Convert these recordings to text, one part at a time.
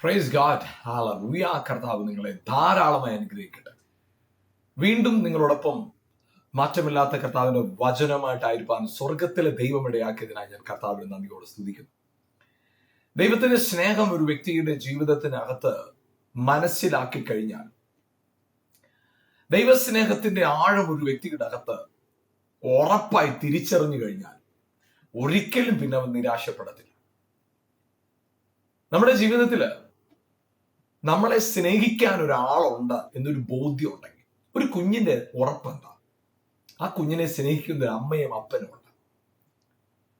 Price God. Hallelujah. കർത്താവ് നിങ്ങളെ ധാരാളമായി അനുഗ്രഹിക്കട്ടെ. വീണ്ടും നിങ്ങളോടൊപ്പം മാറ്റമില്ലാത്ത കർത്താവിന്റെ വചനമായിട്ടായിരിക്കാൻ സ്വർഗത്തിലെ ദൈവം ഇടയാക്കിയതിനായി ഞാൻ കർത്താവിനെ നന്ദിയോടെ സ്തുതിക്കുന്നു. ദൈവത്തിന്റെ സ്നേഹം ഒരു വ്യക്തിയുടെ ജീവിതത്തിനകത്ത് മനസ്സിലാക്കി കഴിഞ്ഞാൽ, ദൈവസ്നേഹത്തിന്റെ ആഴം ഒരു വ്യക്തിയുടെ അകത്ത് ഉറപ്പായി തിരിച്ചറിഞ്ഞു കഴിഞ്ഞാൽ ഒരിക്കലും പിന്നെ അവൻ നിരാശപ്പെടത്തില്ല. നമ്മുടെ ജീവിതത്തില് നമ്മളെ സ്നേഹിക്കാൻ ഒരാളുണ്ട് എന്നൊരു ബോധ്യം ഉണ്ടെങ്കിൽ, ഒരു കുഞ്ഞിന്റെ ഉറപ്പെന്താ? ആ കുഞ്ഞിനെ സ്നേഹിക്കുന്ന ഒരു അമ്മയും അപ്പനും ഉണ്ട്.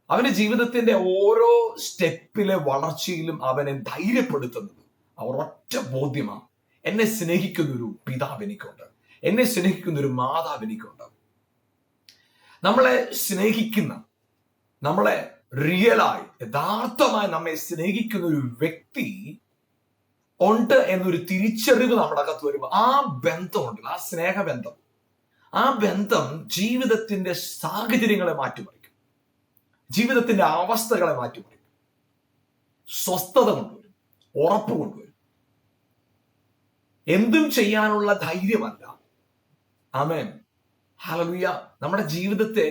അവന്റെ ജീവിതത്തിന്റെ ഓരോ സ്റ്റെപ്പിലെ വളർച്ചയിലും അവനെ ധൈര്യപ്പെടുത്തുന്നത് അവർ ഒറ്റ ബോധ്യമാണ്: എന്നെ സ്നേഹിക്കുന്ന ഒരു പിതാവ് എനിക്കുണ്ട്, എന്നെ സ്നേഹിക്കുന്ന ഒരു മാതാവ് എനിക്കുണ്ട്. നമ്മളെ സ്നേഹിക്കുന്ന, നമ്മളെ റിയലായി യഥാർത്ഥമായി നമ്മെ സ്നേഹിക്കുന്ന ഒരു വ്യക്തി ഉണ്ട് എന്നൊരു തിരിച്ചറിവ് നമ്മുടെ അകത്ത് വരുമ്പോൾ ആ ബന്ധമുണ്ട്, ആ സ്നേഹബന്ധം, ആ ബന്ധം ജീവിതത്തിന്റെ സാഹചര്യങ്ങളെ മാറ്റിമറിക്കും, ജീവിതത്തിന്റെ അവസ്ഥകളെ മാറ്റിമറിക്കും, സ്വസ്ഥത കൊണ്ടുവരും, ഉറപ്പ് കൊണ്ടുവരും. എന്തും ചെയ്യാനുള്ള ധൈര്യമല്ല, ആമേൻ, ഹല്ലേലൂയ, നമ്മുടെ ജീവിതത്തെ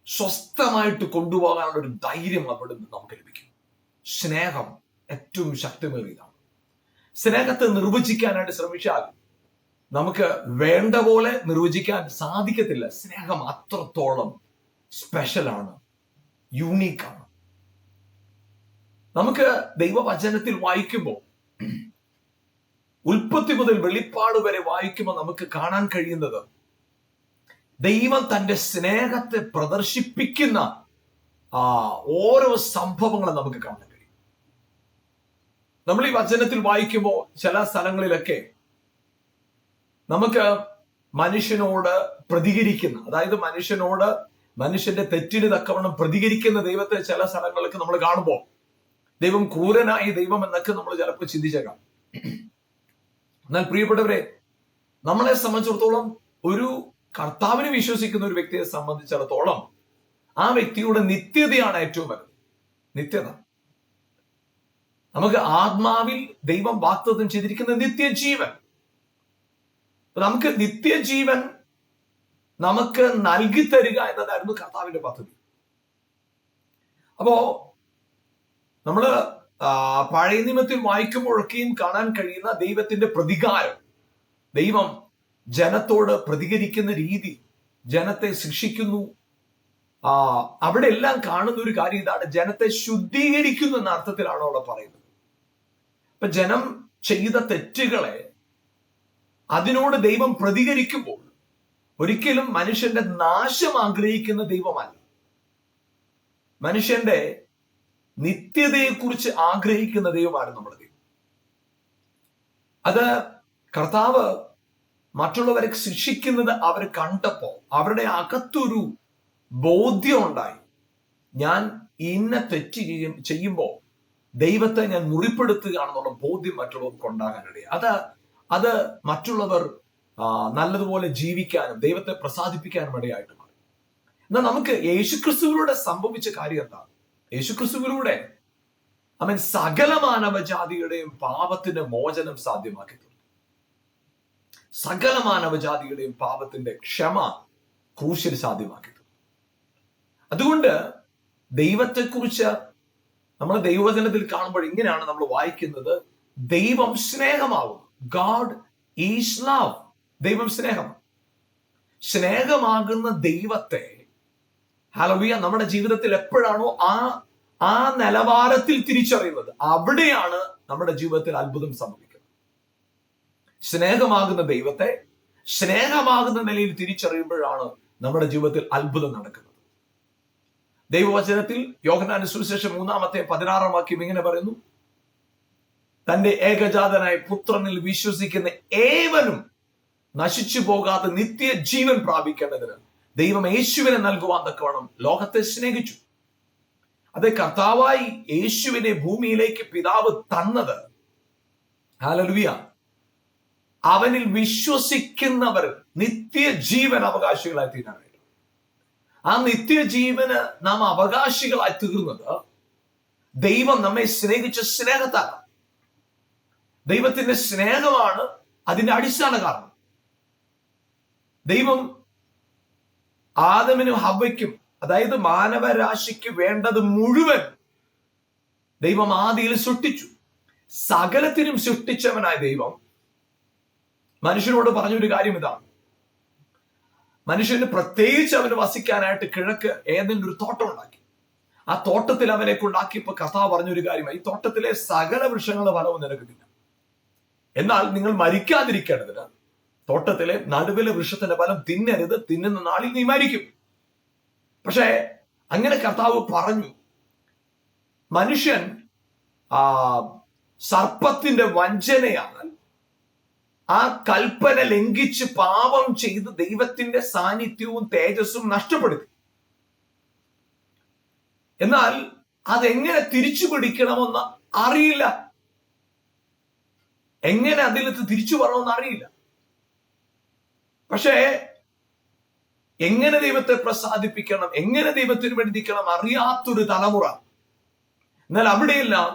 സ്വസ്ഥമായിട്ട് കൊണ്ടുപോകാനുള്ള ഒരു ധൈര്യം അവിടെ നിന്ന് നമുക്ക് ലഭിക്കും. സ്നേഹം ഏറ്റവും ശക്തിമേറിയതാണ്. സ്നേഹത്തെ നിർവചിക്കാനായിട്ട് ശ്രമിച്ചാൽ നമുക്ക് വേണ്ട പോലെ നിർവചിക്കാൻ സാധിക്കത്തില്ല. സ്നേഹം അത്രത്തോളം സ്പെഷ്യലാണ്, യൂണീക്കാണ്. നമുക്ക് ദൈവവചനത്തിൽ വായിക്കുമ്പോൾ, ഉൽപ്പത്തി മുതൽ വെളിപ്പാട് വരെ വായിക്കുമ്പോൾ നമുക്ക് കാണാൻ കഴിയുന്നത് ദൈവം തന്റെ സ്നേഹത്തെ പ്രദർശിപ്പിക്കുന്ന ഓരോ സംഭവങ്ങളും നമുക്ക് കാണാൻ കഴിയും. നമ്മൾ ഈ വചനത്തിൽ വായിക്കുമ്പോൾ ചില സ്ഥലങ്ങളിലൊക്കെ നമുക്ക് മനുഷ്യനോട് പ്രതികരിക്കുന്ന, അതായത് മനുഷ്യന്റെ തെറ്റിന് തക്കവണ്ണം പ്രതികരിക്കുന്ന ദൈവത്തെ ചില സ്ഥലങ്ങളിലൊക്കെ നമ്മൾ കാണുമ്പോൾ ദൈവം ക്രൂരനായ ദൈവം എന്നൊക്കെ നമ്മൾ ചിലപ്പോൾ ചിന്തിച്ചേക്കാം. എന്നാൽ പ്രിയപ്പെട്ടവരെ, നമ്മളെ സംബന്ധിച്ചിടത്തോളം, ഒരു കർത്താവിനെ വിശ്വസിക്കുന്ന ഒരു വ്യക്തിയെ സംബന്ധിച്ചിടത്തോളം ആ വ്യക്തിയുടെ നിത്യതയാണ് ഏറ്റവും വലുത്. നിത്യത. നമുക്ക് ആത്മാവിൽ ദൈവം വാഗ്ദത്തം ചെയ്തിരിക്കുന്ന നിത്യജീവൻ. നമുക്ക് നിത്യജീവൻ നമുക്ക് നൽകി തരിക എന്നതായിരുന്നു കർത്താവിന്റെ പദ്ധതി. അപ്പോ നമ്മള് പഴയ നിയമത്തിൽ വായിക്കുമ്പോഴൊക്കെയും കാണാൻ കഴിയുന്ന ദൈവത്തിന്റെ പ്രതികാരം, ദൈവം ജനത്തോട് പ്രതികരിക്കുന്ന രീതി, ജനത്തെ ശിക്ഷിക്കുന്നു. അവിടെ എല്ലാം കാണുന്ന ഒരു കാര്യം ഇതാണ്: ജനത്തെ ശുദ്ധീകരിക്കുന്നു എന്ന അർത്ഥത്തിലാണ് അവിടെ പറയുന്നത്. ഇപ്പൊ ജനം ചെയ്ത തെറ്റുകളെ, അതിനോട് ദൈവം പ്രതികരിക്കുമ്പോൾ ഒരിക്കലും മനുഷ്യന്റെ നാശം ആഗ്രഹിക്കുന്ന ദൈവമല്ല, മനുഷ്യന്റെ നിത്യതയെക്കുറിച്ച് ആഗ്രഹിക്കുന്ന ദൈവമാണ് നമ്മുടെ ദൈവം. അത് കർത്താവ് മറ്റുള്ളവരെ ശിക്ഷിക്കുന്നത് അവർ കണ്ടപ്പോ അവരുടെ അകത്തൊരു ബോധ്യം ഉണ്ടായി: ഞാൻ ഇന്ന തെറ്റ് ചെയ്യുമ്പോൾ ദൈവത്തെ ഞാൻ മുറിപ്പെടുത്തുകയാണെന്നുള്ള ബോധ്യം മറ്റുള്ളവർക്ക് ഉണ്ടാകാനിടയായി. അത് മറ്റുള്ളവർ നല്ലതുപോലെ ജീവിക്കാനും ദൈവത്തെ പ്രസാദിപ്പിക്കാനും ഇടയായിട്ട് മാറി. എന്നാൽ നമുക്ക് യേശുക്രിസ്തുവിലൂടെ സംഭവിച്ച കാര്യം എന്താണ്? യേശുക്രിസ്തുവിലൂടെ അവൻ സകല മാനവജാതിയുടെയും പാപത്തിന്റെ മോചനം സാധ്യമാക്കി തീർത്തു. സകല മാനവജാതിയുടെയും പാപത്തിന്റെ ക്ഷമ ക്രൂശിൽ സാധ്യമാക്കി തീർത്തു. അതുകൊണ്ട് ദൈവത്തെക്കുറിച്ച് നമ്മൾ ദൈവവചനത്തിൽ കാണുമ്പോൾ ഇങ്ങനെയാണ് നമ്മൾ വായിക്കുന്നത്: ദൈവം സ്നേഹമാകുന്നു. God is love. ദൈവം സ്നേഹം. സ്നേഹമാകുന്ന ദൈവത്തെ, ഹല്ലേലൂയ, നമ്മുടെ ജീവിതത്തിൽ എപ്പോഴാണോ ആ നിലവാരത്തിൽ തിരിച്ചറിയുന്നത്, അവിടെയാണ് നമ്മുടെ ജീവിതത്തിൽ അത്ഭുതം സംഭവിക്കുന്നത്. സ്നേഹമാകുന്ന ദൈവത്തെ സ്നേഹമാകുന്ന നിലയിൽ തിരിച്ചറിയുമ്പോഴാണ് നമ്മുടെ ജീവിതത്തിൽ അത്ഭുതം നടക്കുന്നത്. ദൈവവചനത്തിൽ യോഹന്നാന്റെ സുവിശേഷം 3:16 വാക്യം ഇങ്ങനെ പറയുന്നു: തന്റെ ഏകജാതനായ പുത്രനിൽ വിശ്വസിക്കുന്ന ഏവനും നശിച്ചു പോകാതെ നിത്യജീവൻ പ്രാപിക്കേണ്ടതിന് ദൈവം യേശുവിനെ നൽകുവാൻ തക്കവണ്ണം ലോകത്തെ സ്നേഹിച്ചു. അതേ, കർത്താവായി യേശുവിനെ ഭൂമിയിലേക്ക് പിതാവ് തന്നത്, ഹല്ലേലൂയ, അവനിൽ വിശ്വസിക്കുന്നവർ നിത്യജീവൻ അവകാശികളായി തീരാനായിട്ട്. ആ നിത്യജീവന് നാം അവകാശികളായി തീർന്നത് ദൈവം നമ്മെ സ്നേഹിച്ച സ്നേഹത്താലാണ്. ദൈവത്തിന്റെ സ്നേഹമാണ് അതിന്റെ അടിസ്ഥാന കാരണം. ദൈവം ആദമിനും ഹവ്വയ്ക്കും, അതായത് മാനവരാശിക്ക് വേണ്ടത് മുഴുവൻ ദൈവം ആദിയിൽ സൃഷ്ടിച്ചു. സകലത്തിനും സൃഷ്ടിച്ചവനായ ദൈവം മനുഷ്യനോട് പറഞ്ഞൊരു കാര്യം ഇതാണ്. മനുഷ്യന് പ്രത്യേകിച്ച് അവന് വസിക്കാനായിട്ട് കിഴക്ക് ഏതെങ്കിലും ഒരു തോട്ടം ഉണ്ടാക്കി. ആ തോട്ടത്തിൽ അവനെ കൊണ്ടാക്കിയപ്പോ കർത്താവ് പറഞ്ഞൊരു കാര്യമായി, ഈ തോട്ടത്തിലെ സകല വൃക്ഷങ്ങളുടെ ഫലവും നിനക്ക് തിന്നാം, എന്നാൽ നിങ്ങൾ മരിക്കാതിരിക്കേണ്ടതിന് തോട്ടത്തിലെ നടുവിലെ വൃക്ഷത്തിന്റെ ഫലം തിന്നരുത്, തിന്നുന്ന നാളിൽ നീ മരിക്കും. പക്ഷേ അങ്ങനെ കർത്താവ് പറഞ്ഞു. മനുഷ്യൻ സർപ്പത്തിന്റെ വഞ്ചനയാൽ ആ കൽപ്പന ലംഘിച്ച് പാപം ചെയ്ത് ദൈവത്തിന്റെ സാന്നിധ്യവും തേജസ്സും നഷ്ടപ്പെടുത്തി. എന്നാൽ അതെങ്ങനെ തിരിച്ചു പിടിക്കണമെന്ന് അറിയില്ല, എങ്ങനെ അതിലേക്ക് തിരിച്ചു വരണമെന്ന് അറിയില്ല. പക്ഷേ എങ്ങനെ ദൈവത്തെ പ്രസാദിപ്പിക്കണം, എങ്ങനെ ദൈവത്തിന് വേണ്ടിക്കണം അറിയാത്തൊരു തലമുറ. എന്നാൽ അവിടെയെല്ലാം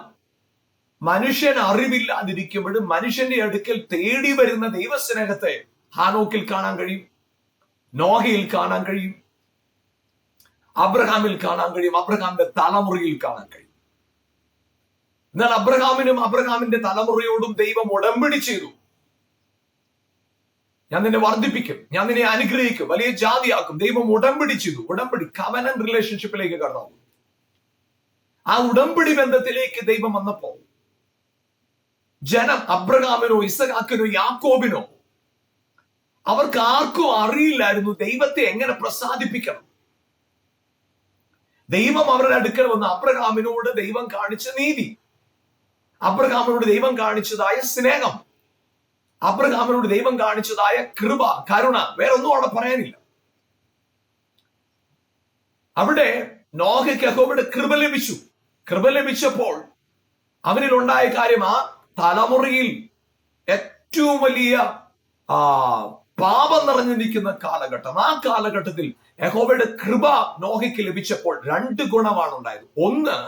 മനുഷ്യൻ അറിവില്ലാതിരിക്കുമ്പോഴും മനുഷ്യന്റെ അടുക്കൽ തേടി വരുന്ന ദൈവസ്നേഹത്തെ ഹാനോക്കിൽ കാണാൻ കഴിയും, നോഹയിൽ കാണാൻ കഴിയും, അബ്രഹാമിൽ കാണാൻ കഴിയും, അബ്രഹാമിന്റെ തലമുറയിൽ കാണാൻ കഴിയും. എന്നാൽ അബ്രഹാമിനും അബ്രഹാമിന്റെ തലമുറയോടും ദൈവം ഉടമ്പടി ചെയ്തു. ഞാൻ നിന്നെ വർദ്ധിപ്പിക്കും, ഞാൻ നിന്നെ അനുഗ്രഹിക്കും, വലിയ ജാതിയാക്കും. ദൈവം ഉടമ്പടി ചെയ്തു. ഉടമ്പടി, കവനന്റ് റിലേഷൻഷിപ്പിലേക്ക് കടന്നു. ആ ഉടമ്പടി ബന്ധത്തിലേക്ക് ദൈവം വന്നപ്പോ ജനം അബ്രഹാമിനോ ഇസഹാക്കിനോ യാക്കോബിനോ അവർക്ക് ആർക്കും അറിയില്ലായിരുന്നു ദൈവത്തെ എങ്ങനെ പ്രസാദിപ്പിക്കണം. ദൈവം അവരുടെ അടുക്കൽ വന്ന് അബ്രഹാമിനോട് ദൈവം കാണിച്ച നീതി, അബ്രഹാമിനോട് ദൈവം കാണിച്ചതായ സ്നേഹം, അബ്രഹാമിനോട് ദൈവം കാണിച്ചതായ കൃപ, കരുണ, വേറൊന്നും അവിടെ പറയാനില്ല. അവിടെ നോഹയ്ക്ക് യഹോവയുടെ കൃപ ലഭിച്ചു. കൃപ ലഭിച്ചപ്പോൾ അവനിൽ ഉണ്ടായ കാര്യം, ആ തലമുറയിൽ ഏറ്റവും വലിയ പാപം നിറഞ്ഞു നിൽക്കുന്ന കാലഘട്ടം. ആ കാലഘട്ടത്തിൽ യഹോവയുടെ കൃപ നോഹയ്ക്ക് ലഭിച്ചപ്പോൾ രണ്ട് ഗുണമാണ് ഉണ്ടായത്. ഒന്ന്,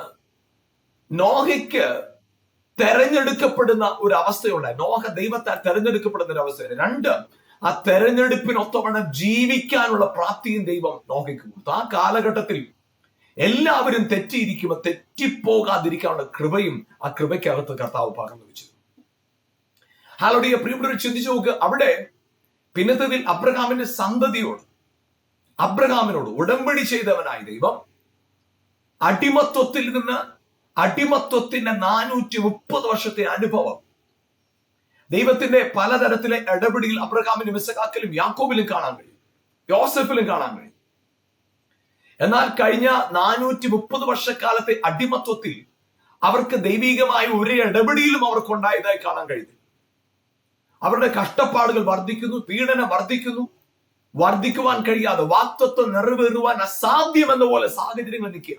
നോഹയ്ക്ക് തെരഞ്ഞെടുക്കപ്പെടുന്ന ഒരു അവസ്ഥയുണ്ടായി. നോഹ ദൈവത്താൽ തെരഞ്ഞെടുക്കപ്പെടുന്ന ഒരു അവസ്ഥയാണ്. രണ്ട്, ആ തെരഞ്ഞെടുപ്പിനൊത്തവണ്ണം ജീവിക്കാനുള്ള പ്രാപ്തിയും ദൈവം നോഹയ്ക്ക് കൊടുത്തു. ആ കാലഘട്ടത്തിൽ എല്ലാവരും തെറ്റിയിരിക്കുമ്പോൾ തെറ്റിപ്പോകാതിരിക്കാനുള്ള കൃപയും ആ കൃപയ്ക്കകത്ത് കർത്താവ് പകർന്നു വെച്ചു. ഹാലോഡിയ പ്രിയപ്പെട്ടവർ, ചിന്തിച്ചു നോക്ക്. അവിടെ പിന്നത്തതിൽ അബ്രഹാമിന്റെ സന്തതിയോട്, അബ്രഹാമിനോട് ഉടമ്പടി ചെയ്തവനായി ദൈവം അടിമത്വത്തിൽ നിന്ന്, അടിമത്വത്തിന്റെ 430 വർഷത്തെ അനുഭവം ദൈവത്തിന്റെ പലതരത്തിലെ ഇടപെടിയിൽ അബ്രഹാമിനും ഇസഹാക്കിലും യാക്കോബിലും കാണാൻ കഴിയും, യോസഫിലും കാണാൻ കഴിയും. എന്നാൽ കഴിഞ്ഞ 430 വർഷക്കാലത്തെ അടിമത്വത്തിൽ അവർക്ക് ദൈവികമായ ഒരു ഇടപെടിയിലും അവർക്കുണ്ടായതായി കാണാൻ കഴിയും. അവരുടെ കഷ്ടപ്പാടുകൾ വർദ്ധിക്കുന്നു, പീഡനം വർദ്ധിക്കുന്നു, വർദ്ധിക്കുവാൻ കഴിയാതെ, വാഗ്ദത്തം നിറവേറുവാൻ അസാധ്യമെന്ന പോലെ സാഹചര്യങ്ങൾ നിൽക്കുക.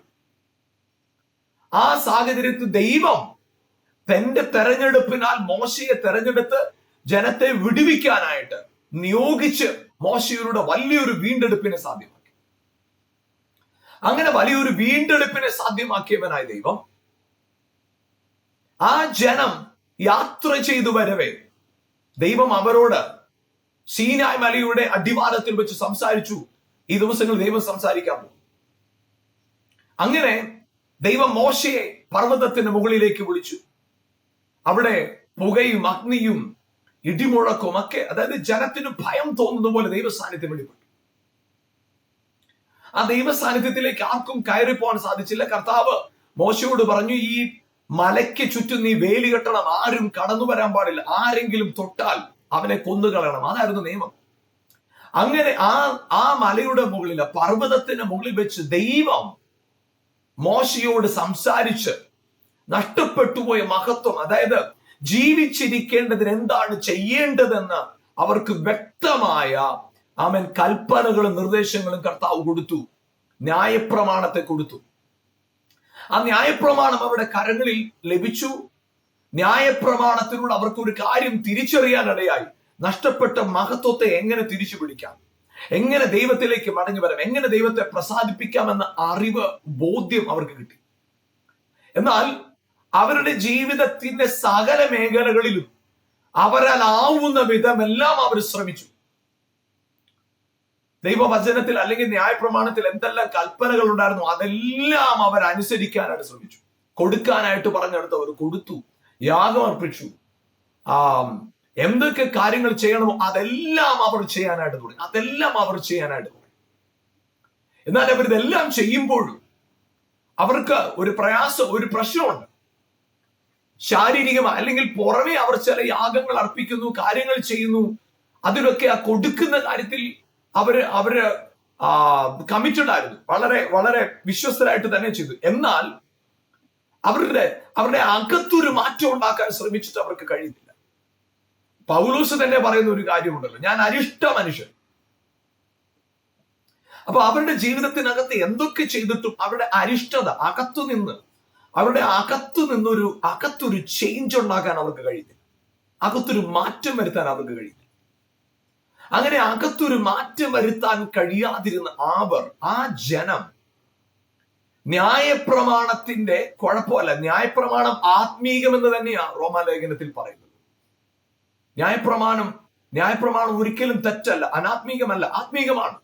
ആ സാഹചര്യത്തിൽ ദൈവം തന്റെ തെരഞ്ഞെടുപ്പിനാൽ മോശയെ തെരഞ്ഞെടുത്ത് ജനത്തെ വിടുവിക്കാനായിട്ട് നിയോഗിച്ച് മോശയുടെ വലിയൊരു വീണ്ടെടുപ്പിനെ സാധ്യമാക്കി. അങ്ങനെ വലിയൊരു വീണ്ടെടുപ്പിനെ സാധ്യമാക്കിയവനായ ദൈവം ആ ജനം യാത്ര ചെയ്തു വരവേ ദൈവം അവരോട് സീനായ് മലയുടെ അടിവാരത്തിൽ വെച്ച് സംസാരിച്ചു. ഈ ദിവസങ്ങൾ ദൈവം സംസാരിക്കാൻ പോകും. അങ്ങനെ ദൈവം മോശയെ പർവ്വതത്തിന് മുകളിലേക്ക് വിളിച്ചു. അവിടെ പുകയും അഗ്നിയും ഇടിമുഴക്കും ഒക്കെ, അതായത് ജനത്തിന് ഭയം തോന്നുന്ന പോലെ ദൈവ സാന്നിധ്യം വെളിപ്പെട്ടു. ആ ദൈവ സാന്നിധ്യത്തിലേക്ക് ആർക്കും കയറിപ്പോവാൻ സാധിച്ചില്ല. കർത്താവ് മോശയോട് പറഞ്ഞു, ഈ മലയ്ക്ക് ചുറ്റും നീ വേലി കെട്ടണം, ആരും കടന്നു വരാൻ പാടില്ല, ആരെങ്കിലും തൊട്ടാൽ അവനെ കൊന്നുകളയണം. അതായിരുന്നു നിയമം. അങ്ങനെ ആ മലയുടെ മുകളിൽ, പർവ്വതത്തിന് മുകളിൽ വെച്ച് ദൈവം മോശയോട് സംസാരിച്ച് നഷ്ടപ്പെട്ടുപോയ മഹത്വം, അതായത് ജീവിച്ചിരിക്കേണ്ടതിന് എന്താണ് ചെയ്യേണ്ടതെന്ന് അവർക്ക് വ്യക്തമായ കൽപ്പനകളും നിർദ്ദേശങ്ങളും കർത്താവ് കൊടുത്തു. ന്യായപ്രമാണത്തെ കൊടുത്തു. ആ ന്യായപ്രമാണം അവരുടെ കരങ്ങളിൽ ലഭിച്ചു. ന്യായപ്രമാണത്തിലൂടെ അവർക്ക് ഒരു കാര്യം തിരിച്ചറിയാനിടയായി. നഷ്ടപ്പെട്ട മഹത്വത്തെ എങ്ങനെ തിരിച്ചു പിടിക്കാം, എങ്ങനെ ദൈവത്തിലേക്ക് മടങ്ങി വരാം, എങ്ങനെ ദൈവത്തെ പ്രസാദിപ്പിക്കാമെന്ന അറിവ്, ബോധ്യം അവർക്ക് കിട്ടി. എന്നാൽ അവരുടെ ജീവിതത്തിന്റെ സകല മേഖലകളിലും അവരാൽ ആവുന്ന വിധമെല്ലാം അവർ ശ്രമിച്ചു. ദൈവവചനത്തിൽ അല്ലെങ്കിൽ ന്യായപ്രമാണത്തിൽ എന്തെല്ലാം കൽപ്പനകൾ ഉണ്ടായിരുന്നു അതെല്ലാം അവർ അനുസരിക്കാനായിട്ട് ശ്രമിച്ചു. കൊടുക്കാനായിട്ട് പറഞ്ഞെടുത്തവർ കൊടുത്തു, യാഗം അർപ്പിച്ചു, എന്തൊക്കെ കാര്യങ്ങൾ ചെയ്യണമോ അതെല്ലാം അവർ ചെയ്യാനായിട്ട് തുടങ്ങി. എന്നാൽ അവരിതെല്ലാം ചെയ്യുമ്പോഴും അവർക്ക് ഒരു പ്രശ്നമുണ്ട്. ശാരീരികമായി അല്ലെങ്കിൽ പുറമെ അവർ ചില യാഗങ്ങൾ അർപ്പിക്കുന്നു, കാര്യങ്ങൾ ചെയ്യുന്നു. അതിലൊക്കെ ആ കൊടുക്കുന്ന കാര്യത്തിൽ അവര് കമ്മിറ്റഡ് ആയിരുന്നു, വളരെ വളരെ വിശ്വസ്തരായിട്ട് തന്നെ ചെയ്തു. എന്നാൽ അവരുടെ അകത്തൊരു മാറ്റം ഉണ്ടാക്കാൻ ശ്രമിച്ചിട്ട് അവർക്ക് കഴിയുന്നില്ല. പൗലോസ് തന്നെ പറയുന്ന ഒരു കാര്യമുണ്ടല്ലോ, ഞാൻ അരിഷ്ട മനുഷ്യൻ. അപ്പൊ അവരുടെ ജീവിതത്തിനകത്ത് എന്തൊക്കെ ചെയ്തിട്ടും അവരുടെ അരിഷ്ടത അവരുടെ അകത്തൊരു ചേഞ്ച് ഉണ്ടാക്കാൻ അവർക്ക് കഴിയുന്നില്ല. അകത്തൊരു മാറ്റം വരുത്താൻ അവർക്ക് കഴിയുന്നില്ല. അങ്ങനെ അകത്തൊരു മാറ്റം വരുത്താൻ കഴിയാതിരുന്ന ആ ജനം ന്യായപ്രമാണത്തിന്റെ കുഴപ്പമല്ല, ന്യായപ്രമാണം ആത്മീകമെന്ന് തന്നെയാണ് റോമാലേഖനത്തിൽ പറയുന്നത്. ന്യായപ്രമാണം ഒരിക്കലും തെറ്റല്ല, അനാത്മീകമല്ല, ആത്മീകമാണ്.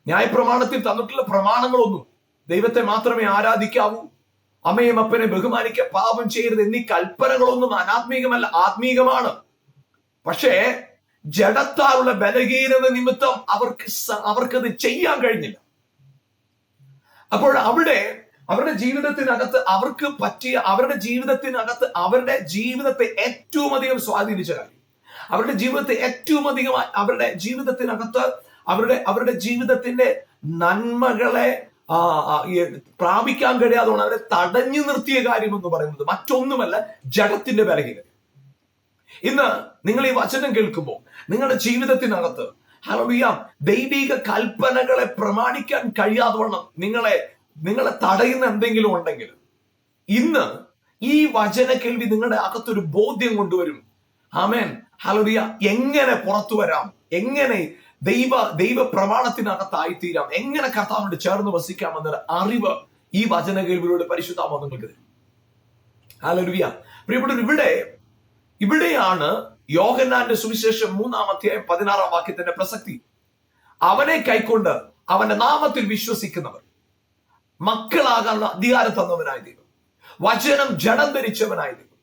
ന്യായപ്രമാണത്തിൽ തന്നിട്ടുള്ള പ്രമാണങ്ങളൊന്നും ദൈവത്തെ മാത്രമേ ആരാധിക്കാവൂ, അമ്മയും അപ്പനെ ബഹുമാനിക്കുക, പാപം ചെയ്യരുത് എന്നീ കൽപ്പനകളൊന്നും അനാത്മീകമല്ല, ആത്മീകമാണ്. പക്ഷേ ജഡത്താലുള്ള ബലഹീനത നിമിത്തം അവർക്കത് ചെയ്യാൻ കഴിഞ്ഞില്ല. അപ്പോൾ അവരുടെ ജീവിതത്തിനകത്ത് അവരുടെ ജീവിതത്തെ ഏറ്റവും അധികം സ്വാധീനിച്ച കാര്യം, അവരുടെ ജീവിതത്തിന്റെ നന്മകളെ പ്രാപിക്കാൻ കഴിയാതെ അവരെ തടഞ്ഞു നിർത്തിയ കാര്യം എന്ന് പറയുന്നത് മറ്റൊന്നുമല്ല, ജഡത്തിന്റെ ബലഹീനത. ഇന്ന് നിങ്ങൾ ഈ വചനം കേൾക്കുമ്പോൾ നിങ്ങളുടെ ജീവിതത്തിനകത്ത് ദൈവിക കൽപ്പനകളെ പ്രമാണിക്കാൻ കഴിയാതെ വണ്ണം നിങ്ങളെ തടയുന്ന എന്തെങ്കിലും ഉണ്ടെങ്കിൽ ഇന്ന് ഈ വചന കേൾവി നിങ്ങളുടെ അകത്തൊരു ബോധ്യം കൊണ്ടുവരും. ആമേൻ, ഹല്ലേലൂയ. എങ്ങനെ പുറത്തു വരാം, എങ്ങനെ ദൈവ പ്രമാണത്തിനകത്തായിത്തീരാം, എങ്ങനെ കർത്താവിനോട് ചേർന്ന് വസിക്കാം എന്നൊരു അറിവ് ഈ വചന കേൾവിയിലൂടെ പരിശുദ്ധാത്മാവ് നിങ്ങൾക്ക് തരും. ഹല്ലേലൂയ. പ്രിയപ്പെട്ടവർ, ഇവിടെയാണ് യോഹന്നാന്റെ സുവിശേഷം 3:16 പ്രസക്തി. അവനെ കൈക്കൊണ്ട് അവന്റെ നാമത്തിൽ വിശ്വസിക്കുന്നവർ മക്കളാകാനുള്ള അധികാരം തന്നവനായ ദൈവം, വചനം ജഡം ധരിച്ചവനായ ദൈവം,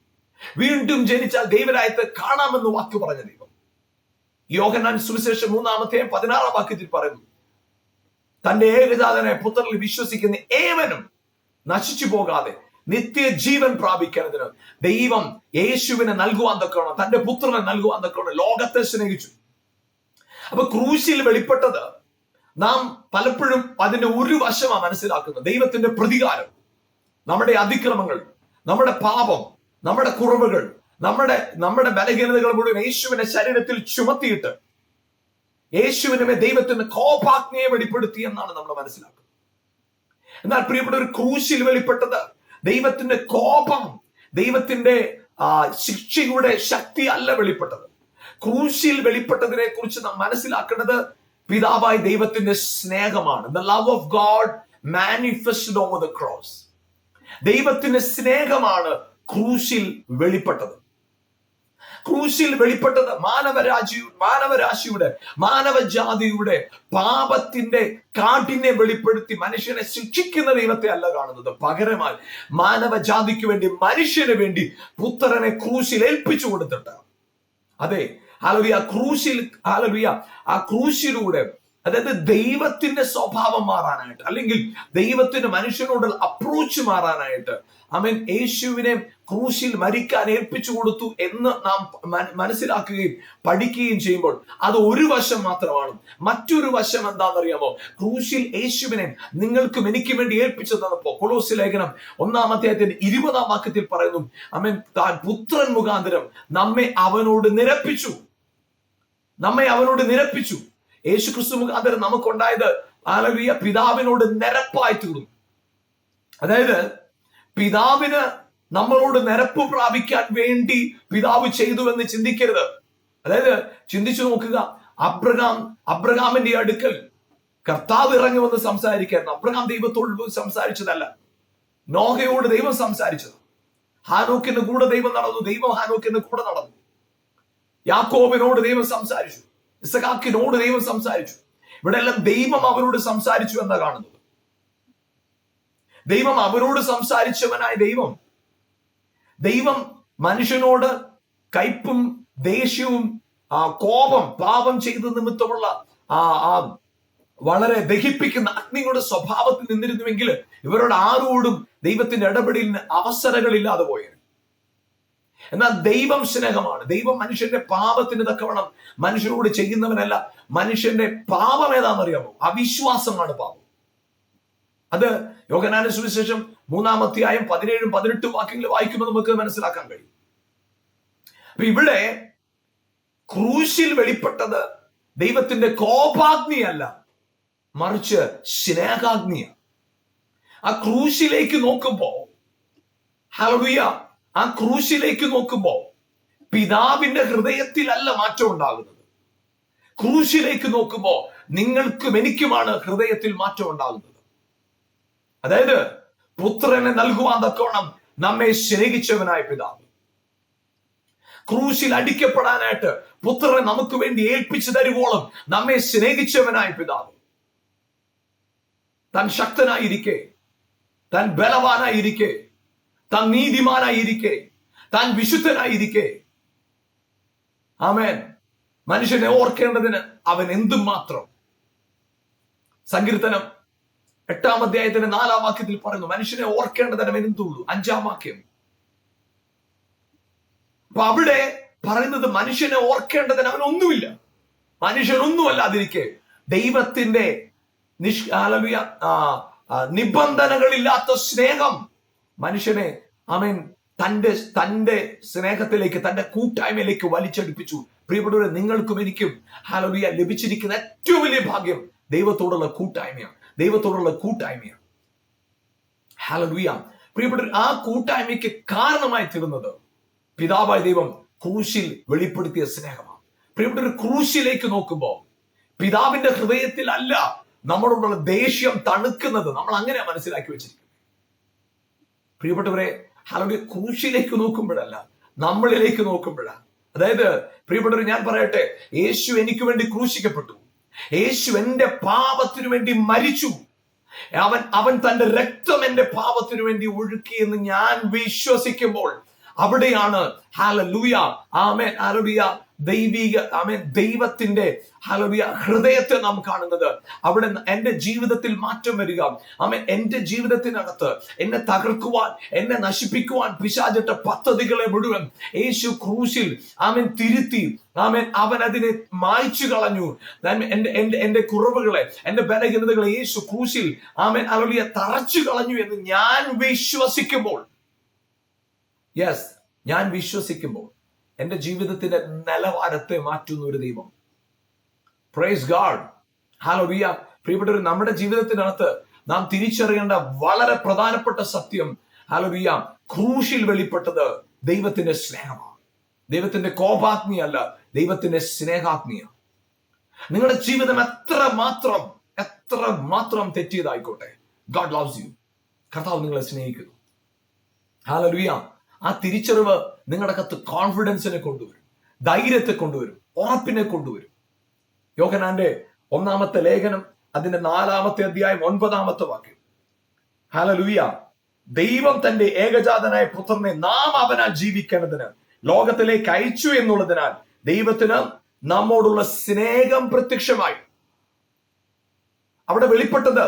വീണ്ടും ജനിച്ചാൽ ദൈവരായത്തെ കാണാമെന്ന് വാക്ക് പറഞ്ഞ ദൈവം. യോഹന്നാൻ സുവിശേഷം 3:16 പറയുന്നു, തന്റെ ഏകജാതനായ പുത്രനിൽ വിശ്വസിക്കുന്ന ഏവനും നശിച്ചു പോകാതെ നിത്യജീവൻ പ്രാപിക്കുന്നതിന് ദൈവം യേശുവിനെ നൽകുവാൻ തക്കവണ്ണം, തന്റെ പുത്രനെ നൽകുവാൻ തക്കവണ്ണം ലോകത്തെ സ്നേഹിച്ചു. അപ്പൊ ക്രൂശിൽ വെളിപ്പെട്ടത് നാം പലപ്പോഴും അതിന്റെ ഒരു വശമാണ് മനസ്സിലാക്കുന്നത്. ദൈവത്തിന്റെ പ്രതികാരം, നമ്മുടെ അതിക്രമങ്ങൾ, നമ്മുടെ പാപം, നമ്മുടെ കുറവുകൾ, നമ്മുടെ ബലഹീനതകൾ മുഴുവൻ യേശുവിന്റെ ശരീരത്തിൽ ചുമത്തിയിട്ട് യേശുവിനെ ദൈവത്തിന്റെ കോപാഗ്നിയെ വെളിപ്പെടുത്തി എന്നാണ് നമ്മൾ മനസ്സിലാക്കുന്നത്. എന്നാൽ പ്രിയപ്പെട്ട ഒരു ക്രൂശിൽ വെളിപ്പെട്ടത് ദൈവത്തിന്റെ കോപം, ദൈവത്തിന്റെ ശിക്ഷയുടെ ശക്തി അല്ല വെളിപ്പെട്ടത്. ക്രൂശിൽ വെളിപ്പെട്ടതിനെ കുറിച്ച് നാം മനസ്സിലാക്കേണ്ടത് പിതാവായ ദൈവത്തിന്റെ സ്നേഹമാണ്. The love of God manifested over the cross. ദൈവത്തിന്റെ സ്നേഹമാണ് ക്രൂശിൽ വെളിപ്പെട്ടത്. ക്രൂശിൽ വെളിപ്പെട്ടത് മാനവജാതിയുടെ പാപത്തിന്റെ കാഠിന്യം വെളിപ്പെടുത്തി മനുഷ്യനെ ശിക്ഷിക്കുന്ന ദൈവത്തെ അല്ല കാണുന്നത്. പകരമായി മാനവജാതിക്ക് വേണ്ടി, മനുഷ്യന് വേണ്ടി പുത്രനെ ക്രൂശിൽ ഏൽപ്പിച്ചു കൊടുത്തിട്ട്, അതെ ഹല്ലേലൂയ, ആ ക്രൂശിലൂടെ, അതായത് ദൈവത്തിന്റെ സ്വഭാവം മാറാനായിട്ട്, അല്ലെങ്കിൽ ദൈവത്തിന് മനുഷ്യനോടുള്ള അപ്രോച്ച് മാറാനായിട്ട്, ആമേൻ, യേശുവിനെ ക്രൂശിൽ മരിക്കാൻ ഏൽപ്പിച്ചു കൊടുത്തു എന്ന് നാം മനസ്സിലാക്കുകയും പഠിക്കുകയും ചെയ്യുമ്പോൾ അത് ഒരു വശം മാത്രമാണ്. മറ്റൊരു വശം എന്താണെന്നറിയാമോ? ക്രൂശിൽ യേശുവിനെ നിങ്ങൾക്കും എനിക്കും വേണ്ടി ഏൽപ്പിച്ചു തന്നപ്പോ കൊലോസ്യ ലേഖനം 1:20 പറയുന്നു, ആമേൻ, താൻ പുത്രൻ മുഖാന്തരം നമ്മെ അവനോട് നിരപ്പിച്ചു. യേശു ക്രിസ്തു മുഖാന്തരം നമുക്കുണ്ടായത് ഹല്ലേലൂയ പിതാവിനോട് നിരപ്പായി തീർന്നു. അതായത് പിതാവിന് നമ്മളോട് നിരപ്പ് പ്രാപിക്കാൻ വേണ്ടി പിതാവ് ചെയ്തു എന്ന് ചിന്തിക്കരുത്. അതായത് ചിന്തിച്ചു നോക്കുക, അബ്രഹാമിന്റെ അടുക്കൽ കർത്താവ് ഇറങ്ങി വന്ന് സംസാരിക്കായിരുന്നു. അബ്രഹാം ദൈവത്തോട് സംസാരിച്ചതല്ല, നോഹയോട് ദൈവം സംസാരിച്ചത്. ഹാനോക്കിന്റെ കൂടെ ദൈവം നടന്നു. ദൈവം ഹാനോക്കിന്റെ കൂടെ നടന്നു. യാക്കോബിനോട് ദൈവം സംസാരിച്ചു. ഇസഹാക്കിനോട് ദൈവം സംസാരിച്ചു. ഇവിടെ എല്ലാം ദൈവം അവരോട് സംസാരിച്ചു എന്നാ കാണുന്നത്. ദൈവം അവരോട് സംസാരിച്ചവനായ ദൈവം മനുഷ്യനോട് കയ്പും ദേഷ്യവും കോപം പാപം ചെയ്ത നിമിത്തമുള്ള വളരെ ദഹിപ്പിക്കുന്ന അഗ്നിയുടെ സ്വഭാവത്തിൽ നിന്നിരുന്നുവെങ്കിൽ ഇവരോട് ആരോടും ദൈവത്തിന്റെ ഇടപെടലിന് അവസരങ്ങളില്ലാതെ പോയത്. എന്നാൽ ദൈവം സ്നേഹമാണ്. ദൈവം മനുഷ്യന്റെ പാപത്തിന് തക്കവണ്ണം മനുഷ്യരോട് ചെയ്യുന്നവനല്ല. മനുഷ്യന്റെ പാപം ഏതാണെന്നറിയാമോ? അവിശ്വാസമാണ് പാപം. അത് യോഹന്നാന്റെ സുവിശേഷം 3-ാം അധ്യായം 17-18 വാക്യങ്ങൾ വായിക്കുമ്പോൾ നമുക്ക് മനസ്സിലാക്കാൻ കഴിയും. അപ്പൊ ഇവിടെ ക്രൂശിൽ വെളിപ്പെട്ടത് ദൈവത്തിന്റെ കോപാഗ്നിയല്ല, മറിച്ച് സ്നേഹാഗ്നിയാണ്. ആ ക്രൂശിലേക്ക് നോക്കുമ്പോ ഹല്ലേലൂയ, ആ ക്രൂശിലേക്ക് നോക്കുമ്പോ പിതാവിന്റെ ഹൃദയത്തിലല്ല മാറ്റം ഉണ്ടാകുന്നത്. ക്രൂശിലേക്ക് നോക്കുമ്പോ നിങ്ങൾക്കും എനിക്കുമാണ് ഹൃദയത്തിൽ മാറ്റം ഉണ്ടാകുന്നത്. അതായത് പുത്രനെ നൽകുവാൻ തക്കവണ്ണം നമ്മെ സ്നേഹിച്ചവനായ പിതാവ്, ക്രൂശിൽ അടിക്കപ്പെടാനായിട്ട് പുത്രനെ നമുക്ക് വേണ്ടി ഏൽപ്പിച്ചു തരുവോളം നമ്മെ സ്നേഹിച്ചവനായ പിതാവ്, താൻ ശക്തനായിരിക്കെ, താൻ ബലവാനായിരിക്കെ, താൻ നീതിമാനായിരിക്കെ, താൻ വിശുദ്ധനായിരിക്കെ, ആമേൻ, മനുഷ്യനെ ഓർക്കേണ്ടതിന് അവൻ എന്തും മാത്രം. സങ്കീർത്തനം 8-ാം അധ്യായത്തിന്റെ 4-ാം വാക്യത്തിൽ പറയുന്നു, മനുഷ്യനെ ഓർക്കേണ്ടതിന് അവൻ എന്തുള്ളൂ. 5-ാം വാക്യം. അപ്പൊ അവിടെ പറയുന്നത് മനുഷ്യനെ ഓർക്കേണ്ടതിന് അവൻ ഒന്നുമില്ല, മനുഷ്യനൊന്നുമല്ലാതിരിക്കെ ദൈവത്തിന്റെ നിബന്ധനകളില്ലാത്ത സ്നേഹം മനുഷ്യനെ ആമേൻ തന്റെ സ്നേഹത്തിലേക്ക്, തന്റെ കൂട്ടായ്മയിലേക്ക് വലിച്ചടിപ്പിച്ചു. പ്രിയപ്പെട്ടവരെ, നിങ്ങൾക്കും എനിക്കും ഹല്ലേലൂയ ലഭിച്ചിരിക്കുന്ന ഏറ്റവും വലിയ ഭാഗ്യം ദൈവത്തോടുള്ള കൂട്ടായ്മയാണ്. ദൈവത്തോടുള്ള കൂട്ടായ്മയാണ്. ഹല്ലേലൂയ. പ്രിയപ്പെട്ടവർ, ആ കൂട്ടായ്മയ്ക്ക് കാരണമായി തീർന്നത് പിതാവായ ദൈവം ക്രൂശിൽ വെളിപ്പെടുത്തിയ സ്നേഹമാണ്. പ്രിയപ്പെട്ടവർ, ക്രൂശിലേക്ക് നോക്കുമ്പോ പിതാവിന്റെ ഹൃദയത്തിൽ അല്ല നമ്മളോടുള്ള ദേഷ്യം തണുക്കുന്നത്. നമ്മൾ അങ്ങനെ മനസ്സിലാക്കി വെച്ചിരിക്കുന്നത്. പ്രിയപ്പെട്ടവരെ, ഹല്ലേലൂയ, ക്രൂശിലേക്ക് നോക്കുമ്പോഴല്ല, നമ്മളിലേക്ക് നോക്കുമ്പോഴാണ്. അതായത് പ്രിയപ്പെട്ടവർ, ഞാൻ പറയട്ടെ, യേശു എനിക്ക് വേണ്ടി ക്രൂശിക്കപ്പെട്ടു. യേശു എന്റെ പാപത്തിനു വേണ്ടി മരിച്ചു. അവൻ തന്റെ രക്തം എന്റെ പാപത്തിനു വേണ്ടി ഒഴുക്കിയെന്ന് ഞാൻ വിശ്വസിക്കുമ്പോൾ അവിടെയാണ് ഹല്ലേലൂയ, ആമേൻ, ഹല്ലേലൂയ, ദൈവിക ആമേൻ ദൈവത്തിന്റെ ഹല്ലേലൂയ ഹൃദയത്തെ നാം കാണുന്നത്. അവിടെ എന്റെ ജീവിതത്തിൽ മാറ്റം വരിക. ആമേൻ, എന്റെ ജീവിതത്തിനകത്ത് എന്നെ തകർക്കുവാൻ, എന്നെ നശിപ്പിക്കുവാൻ പിശാചിട്ട പദ്ധതികളെ മുഴുവൻ യേശു ക്രൂശിൽ ആമേൻ തിരുത്തി. ആമേൻ, അവൻ അതിനെ മായ്ച്ചു കളഞ്ഞു. എന്റെ കുറവുകളെ, എന്റെ ബലഹീനതകളെ യേശു ക്രൂശിൽ ആമേൻ ഹല്ലേലൂയ തറച്ചു കളഞ്ഞു എന്ന് ഞാൻ വിശ്വസിക്കുമ്പോൾ, യെസ്, ഞാൻ വിശ്വസിക്കുമ്പോൾ എന്റെ ജീവിതത്തിന്റെ നിലവാരത്തെ മാറ്റുന്ന ഒരു ദൈവം. Price God, hallelujah. പ്രിയപ്പെട്ടവർ, നമ്മുടെ ജീവിതത്തിനകത്ത് നാം തിരിച്ചറിയേണ്ട വളരെ പ്രധാനപ്പെട്ട സത്യം, ഹല്ലേലൂയ, ക്രൂശിൽ വെളിപ്പെട്ടത് ദൈവത്തിന്റെ സ്നേഹമാണ്. ദൈവത്തിന്റെ കോപാഗ്നിയല്ല, ദൈവത്തിന്റെ സ്നേഹാഗ്നിയാണ്. നിങ്ങളുടെ ജീവിതം എത്ര മാത്രം തെറ്റിയതായിക്കോട്ടെ, ഗോഡ് ലവ്സ് യു. കർത്താവ് നിങ്ങളെ സ്നേഹിക്കുന്നു. ഹല്ലേലൂയ. ആ തിരിച്ചറിവ് നിങ്ങളുടെ അകത്ത് കോൺഫിഡൻസിനെ കൊണ്ടുവരും, ധൈര്യത്തെ കൊണ്ടുവരും, ഉറപ്പിനെ കൊണ്ടുവരും. യോഹന്നാന്റെ 1-ാമത്തെ ലേഖനം അതിന്റെ 4-ാമത്തെ അധ്യായം 9-ാമത്തെ വാക്യം. ഹല്ലേലൂയ. ദൈവം തന്റെ ഏകജാതനായ പുത്രനെ നാം അവനാൽ ജീവിക്കേണ്ടതിന് ലോകത്തിലേക്ക് അയച്ചു എന്നുള്ളതിനാൽ ദൈവത്തിന് നമ്മോടുള്ള സ്നേഹം പ്രത്യക്ഷമായി. അവിടെ വെളിപ്പെട്ടത്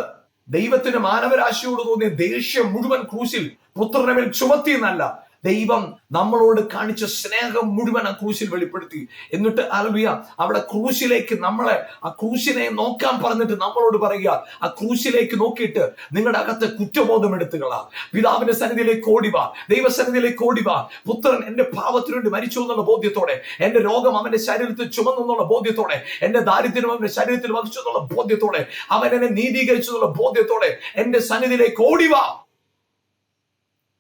ദൈവത്തിന് മാനവരാശിയോട് തോന്നിയ ദേഷ്യം മുഴുവൻ ക്രൂശിൽ പുത്രനെ മേൽ ചുമത്തി എന്നല്ല, ദൈവം നമ്മളോട് കാണിച്ച സ്നേഹം മുഴുവൻ ആ ക്രൂശിൽ വെളിപ്പെടുത്തി. എന്നിട്ട് ഹല്ലേലൂയ, അവിടെ ക്രൂശിലേക്ക് നമ്മളെ, ആ ക്രൂശിനെ നോക്കാൻ പറഞ്ഞിട്ട് നമ്മളോട് പറയുക, ആ ക്രൂശിലേക്ക് നോക്കിയിട്ട് നിങ്ങളുടെ അകത്തെ കുറ്റബോധം എടുത്തുകളാ, പിതാവിന്റെ സന്നിധിയിലേക്ക് ഓടിവാ, ദൈവസന്നിധിയിലേക്ക് ഓടിവാ. പുത്രൻ എന്റെ പാപത്തിനു വേണ്ടി മരിച്ചു എന്നുള്ള ബോധ്യത്തോടെ, എന്റെ രോഗം അവന്റെ ശരീരത്തിൽ ചുമന്നു എന്നുള്ള ബോധ്യത്തോടെ, എന്റെ ദാരിദ്ര്യം അവന്റെ ശരീരത്തിൽ വഹിച്ചു എന്നുള്ള ബോധ്യത്തോടെ, അവൻ എന്നെ നീതീകരിച്ചു എന്നുള്ള ബോധ്യത്തോടെ എന്റെ സന്നിധിയിലേക്ക് ഓടിവാ.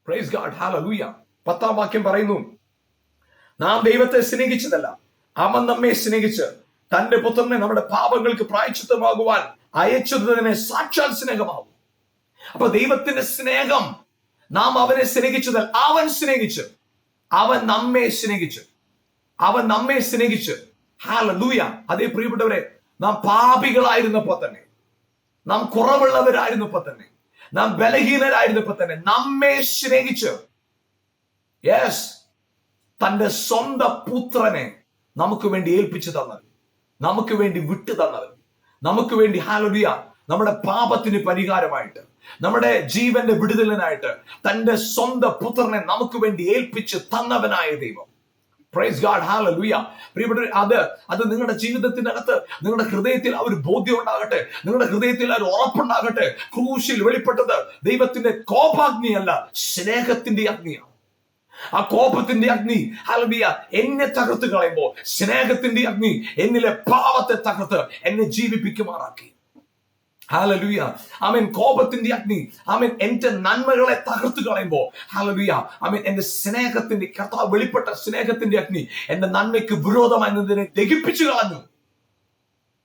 Praise God, hallelujah. 10-ാം വാക്യം പറയുന്നു, നാം ദൈവത്തെ സ്നേഹിച്ചതല്ല, അവൻ നമ്മെ സ്നേഹിച്ച് തന്റെ പുത്രനെ നമ്മുടെ പാപങ്ങൾക്ക് പ്രായശ്ചിത്തമാകുവാൻ അയച്ചതിനെ സാക്ഷാൽ സ്നേഹമാകും. അപ്പൊ ദൈവത്തിന്റെ സ്നേഹം നാം അവനെ സ്നേഹിച്ചതാൽ അവൻ സ്നേഹിച്ചു. അവൻ നമ്മെ സ്നേഹിച്ചു. അവൻ നമ്മെ സ്നേഹിച്ചു. ഹല്ലേലൂയ. അതേ പ്രിയപ്പെട്ടവരെ, നാം പാപികളായിരുന്നപ്പോ തന്നെ, നാം കുറവുള്ളവരായിരുന്നപ്പോ തന്നെ, നാം ബലഹീനരായിരുന്നപ്പോ തന്നെ നമ്മെ സ്നേഹിച്ചു. യെസ്, തന്റെ സ്വന്തം പുത്രനെ നമുക്ക് വേണ്ടി ഏൽപ്പിച്ചു തന്നവൻ, നമുക്ക് വേണ്ടി വിട്ടു തന്നവൻ, നമുക്ക് വേണ്ടി ഹല്ലേലൂയ നമ്മുടെ പാപത്തിന് പരിഹാരമായിട്ട്, നമ്മുടെ ജീവന്റെ വിടുതലിനായിട്ട് തന്റെ സ്വന്തം പുത്രനെ നമുക്ക് വേണ്ടി ഏൽപ്പിച്ച് തന്നവനായ ദൈവം. Price God, hallelujah. പ്രിയപ്പെട്ടവരെ, അത് നിങ്ങളുടെ ജീവിതത്തിനകത്ത്, നിങ്ങളുടെ ഹൃദയത്തിൽ ആ ഒരു ബോധ്യം ഉണ്ടാകട്ടെ, നിങ്ങളുടെ ഹൃദയത്തിൽ ആ ഒരു ഉറപ്പുണ്ടാകട്ടെ. ക്രൂശിൽ വെളിപ്പെട്ടത് ദൈവത്തിന്റെ കോപാഗ്നിയല്ല, സ്നേഹത്തിന്റെ അഗ്നിയാണ്. ആ കോപത്തിന്റെ അഗ്നി ഹല്ലേലൂയ എന്നെ തകർത്ത് കളയുമ്പോൾ സ്നേഹത്തിന്റെ അഗ്നി എന്നിലെ പാപത്തെ തകർത്ത് എന്നെ ജീവിപ്പിക്കുമാറാക്കി. ഹല്ലേലൂയ. ആമേൻ. കോപത്തിന്റെ അഗ്നി ആമേൻ എന്റെ നന്മകളെ തകർത്ത് കളയുമ്പോൾ ഹല്ലേലൂയ ആമേൻ എന്റെ സ്നേഹത്തിന്റെ, കർത്താവ് വെളിപ്പെട്ട സ്നേഹത്തിന്റെ അഗ്നി എന്റെ നന്മയ്ക്ക് വിരോധമായി നിന്നതിനെ ദഹിപ്പിച്ചു കളഞ്ഞു.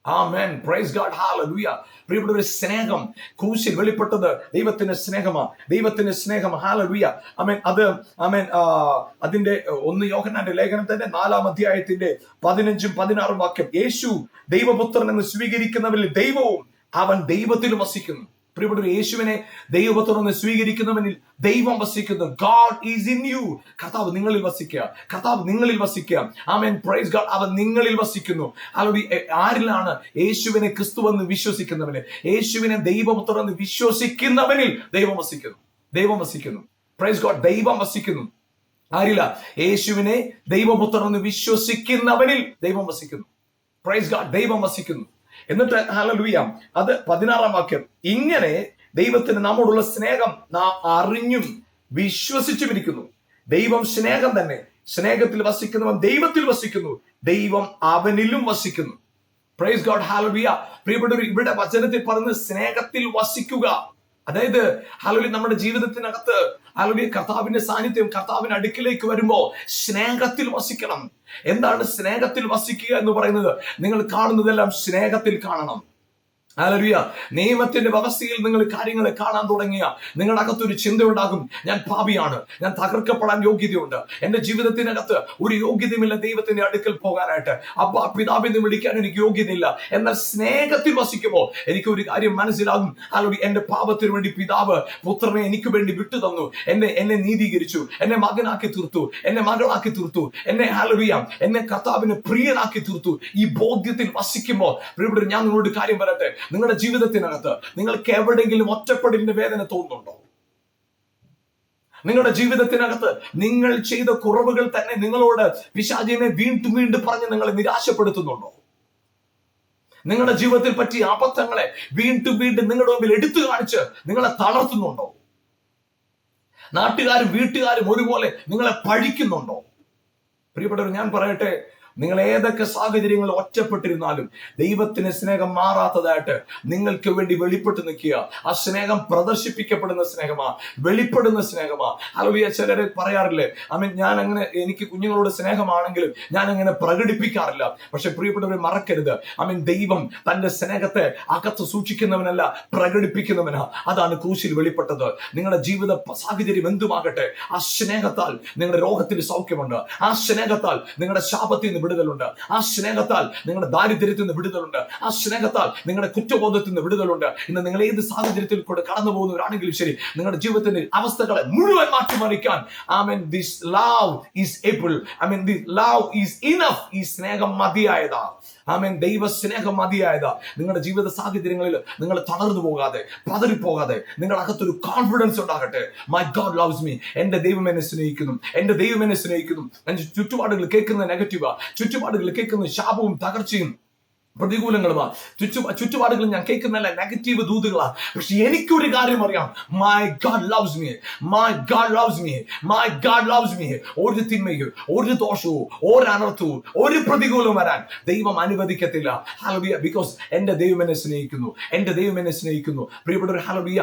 ആമേൻ. Praise God, hallelujah. പ്രിയപ്പെട്ടവരെ, സ്നേഹം ക്രൂശിൽ വെളിപ്പെട്ടത് ദൈവത്തിന്റെ സ്നേഹമാണ്, ദൈവത്തിന്റെ സ്നേഹം. ഹല്ലേലൂയ. ആമേൻ. ആമേൻ അതിന്റെ 1 യോഹന്നാന്റെ ലേഖനത്തിന്റെ 4-ാം അധ്യായത്തിന്റെ 15-ഉം 16-ഉം വാക്യം, യേശു ദൈവപുത്രൻ എന്ന് സ്വീകരിക്കുന്നവരിൽ ദൈവവും അവൻ ദൈവത്തിലും വസിക്കുന്നു. പ്രിയപ്പെട്ടവരെ, യേശുവിനെ ദൈവപുത്രൻ എന്ന് സ്വീകരിക്കുന്നവനിൽ ദൈവം വസിക്കുന്നു. God is in you. കർത്താവ് നിങ്ങളിൽ വസിക്കുക, കർത്താവ് നിങ്ങളിൽ വസിക്കുക. ആമേൻ. Praise God. അവൻ നിങ്ങളിൽ വസിക്കുന്നു. ആരിലാണ്? യേശുവിനെ ക്രിസ്തു എന്ന് വിശ്വസിക്കുന്നവന്, യേശുവിനെ ദൈവപുത്രൻ എന്ന് വിശ്വസിക്കുന്നവനിൽ ദൈവം വസിക്കുന്നു, ദൈവം വസിക്കുന്നു. Praise God. ദൈവം വസിക്കുന്നു. ആരില്ല? യേശുവിനെ ദൈവപുത്രൻ എന്ന് വിശ്വസിക്കുന്നവനിൽ ദൈവം വസിക്കുന്നു. Praise God. ദൈവം വസിക്കുന്നു. എന്നിട്ട് ഹല്ലേലൂയ അത് 16-ാം വാക്യം, ഇങ്ങനെ ദൈവത്തിന് നമ്മോടുള്ള സ്നേഹം നാം അറിഞ്ഞും വിശ്വസിച്ചുമിരിക്കുന്നു. ദൈവം സ്നേഹം തന്നെ. സ്നേഹത്തിൽ വസിക്കുന്നവൻ ദൈവത്തിൽ വസിക്കുന്നു, ദൈവം അവനിലും വസിക്കുന്നു. Praise God, hallelujah. പ്രിയപ്പെട്ടവർ, ഇവിടെ വചനത്തിൽ പറഞ്ഞ് സ്നേഹത്തിൽ വസിക്കുക. അതായത് ഹല്ലേലൂയ നമ്മുടെ ജീവിതത്തിനകത്ത് ഹല്ലേലൂയ കർത്താവിന്റെ സാന്നിധ്യം, കർത്താവിന്റെ അടുക്കിലേക്ക് വരുമ്പോ സ്നേഹത്തിൽ വസിക്കണം. എന്താണ് സ്നേഹത്തിൽ വസിക്കുക എന്ന് പറയുന്നത്? നിങ്ങൾ കാണുന്നതെല്ലാം സ്നേഹത്തിൽ കാണണം. ഹല്ലേലൂയ. നിയമത്തിന്റെ വ്യവസ്ഥയിൽ നിങ്ങൾ കാര്യങ്ങളെ കാണാൻ തുടങ്ങിയ നിങ്ങളുടെ അകത്തൊരു ചിന്ത ഉണ്ടാകും, ഞാൻ പാപിയാണ്, ഞാൻ തകർക്കപ്പെടാൻ യോഗ്യതയുണ്ട്, എന്റെ ജീവിതത്തിനകത്ത് ഒരു യോഗ്യതയുമില്ല ദൈവത്തിന്റെ അടുക്കൽ പോകാനായിട്ട്, അപ്പ പിതാവിനെ വിളിക്കാൻ എനിക്ക് യോഗ്യതയില്ല. എന്നാൽ സ്നേഹത്തിൽ വസിക്കുമ്പോൾ എനിക്ക് ഒരു കാര്യം മനസ്സിലാകും, ഹല്ലേലൂയ എന്റെ പാപത്തിന് വേണ്ടി പിതാവ് പുത്രനെ എനിക്ക് വേണ്ടി വിട്ടു തന്നു, എന്നെ നീതീകരിച്ചു, എന്നെ മകനാക്കി തീർത്തു, എന്നെ മകളാക്കി തീർത്തു, ഹല്ലേലൂയ എന്നെ കർത്താവിന് പ്രിയനാക്കി തീർത്തു. ഈ ബോധ്യത്തിൽ വസിക്കുമ്പോൾ പ്രിയപ്പെട്ടവരെ, ഞാൻ നിങ്ങളോട് കാര്യം പറയട്ടെ, നിങ്ങളുടെ ജീവിതത്തിനകത്ത് നിങ്ങൾക്ക് എവിടെയെങ്കിലും ഒറ്റപ്പെടലിന്റെ വേദന തോന്നുന്നുണ്ടോ? നിങ്ങളുടെ ജീവിതത്തിനകത്ത് നിങ്ങൾ ചെയ്ത കുറവുകൾ തന്നെ നിങ്ങളോട് പിശാചിനെ വീണ്ടും വീണ്ടും പറഞ്ഞ് നിങ്ങളെ നിരാശപ്പെടുത്തുന്നുണ്ടോ? നിങ്ങളുടെ ജീവിതത്തിൽ പറ്റിയ അബദ്ധങ്ങളെ വീണ്ടും വീണ്ടും നിങ്ങളുടെ മുമ്പിൽ എടുത്തു കാണിച്ച് നിങ്ങളെ തളർത്തുന്നുണ്ടോ? നാട്ടുകാരും വീട്ടുകാരും ഒരുപോലെ നിങ്ങളെ പഴിക്കുന്നുണ്ടോ? പ്രിയപ്പെട്ടവർ, ഞാൻ പറയട്ടെ, നിങ്ങൾ ഏതൊക്കെ സാഹചര്യങ്ങൾ ഒറ്റപ്പെട്ടിരുന്നാലും ദൈവത്തിന് സ്നേഹം മാറാത്തതായിട്ട് നിങ്ങൾക്ക് വേണ്ടി വെളിപ്പെട്ട് നിൽക്കുക. ആ സ്നേഹം പ്രദർശിപ്പിക്കപ്പെടുന്ന സ്നേഹമാ, വെളിപ്പെടുന്ന സ്നേഹമാ. ഹല്ലേലൂയ. ചിലര് പറയാറില്ലേ, ഞാൻ അങ്ങനെ, എനിക്ക് കുഞ്ഞുങ്ങളോട് സ്നേഹമാണെങ്കിലും ഞാൻ അങ്ങനെ പ്രകടിപ്പിക്കാറില്ല. പക്ഷെ പ്രിയപ്പെട്ടവരെ, മറക്കരുത്, ദൈവം തന്റെ സ്നേഹത്തെ അകത്ത് സൂക്ഷിക്കുന്നവനല്ല, പ്രകടിപ്പിക്കുന്നവനാ. അതാണ് ക്രൂശിൽ വെളിപ്പെട്ടത്. നിങ്ങളുടെ ജീവിത സാഹചര്യം എന്തുമാകട്ടെ, ആ സ്നേഹത്താൽ നിങ്ങളുടെ രോഗത്തിന് സൗഖ്യമുണ്ട്, ആ സ്നേഹത്താൽ നിങ്ങളുടെ ശാപത്തിൽ നിന്ന് വിടുതലുണ്ട്, ആ സ്നേഹത്താൽ നിങ്ങളുടെ ദാരിദ്ര്യത്തിൽ നിന്ന് വിടുതലുണ്ട്, ആ സ്നേഹത്താൽ നിങ്ങളുടെ കുറ്റബോധത്തിൽ നിന്ന് വിടുതലുണ്ട്. ഇന്ന് നിങ്ങൾ ഏത് സാഹചര്യത്തിൽ കൂടെ കടന്നു പോകുന്നവരാണെങ്കിലും ശരി, നിങ്ങളുടെ ജീവിതത്തിന്റെ അവസ്ഥകളെ മുഴുവൻ മാറ്റിമറിക്കാൻ this love is able. This love is enough. ഈ സ്നേഹം മതിയായതാ. ദൈവ സ്നേഹം മതിയായതാ. നിങ്ങളുടെ ജീവിത സാഹചര്യങ്ങളിൽ നിങ്ങൾ തളർന്നു പോകാതെ, പതറിപ്പോകാതെ, നിങ്ങളുടെ അകത്തൊരു കോൺഫിഡൻസ് ഉണ്ടാകട്ടെ. My God loves me. എന്റെ ദൈവം എന്നെ സ്നേഹിക്കുന്നു, എന്റെ ദൈവം എന്നെ സ്നേഹിക്കുന്നു. എന്റെ ചുറ്റുപാടുകൾ കേൾക്കുന്ന നെഗറ്റീവാ, ചുറ്റുപാടുകൾ കേൾക്കുന്ന ശാപവും തകർച്ചയും പ്രതികൂലങ്ങളുമാ. ചുറ്റുപാടുകൾ ഞാൻ കേൾക്കുന്നല്ല നെഗറ്റീവ് ദൂതുകളാ. പക്ഷെ എനിക്കൊരു കാര്യം അറിയാം, my God loves me, my God loves me, my God loves me. ഒരു തിന്മയും ഒരു ദോഷവും ഒരു അനർത്ഥവും ഒരു പ്രതികൂലവും വരാൻ ദൈവം അനുവദിക്കത്തില്ല. ഹല്ലേലൂയ. ബിക്കോസ് എന്റെ ദൈവം എന്നെ സ്നേഹിക്കുന്നു, എന്റെ ദൈവം എന്നെ സ്നേഹിക്കുന്നു. പ്രിയപ്പെട്ടവർ, ഹല്ലേലൂയ,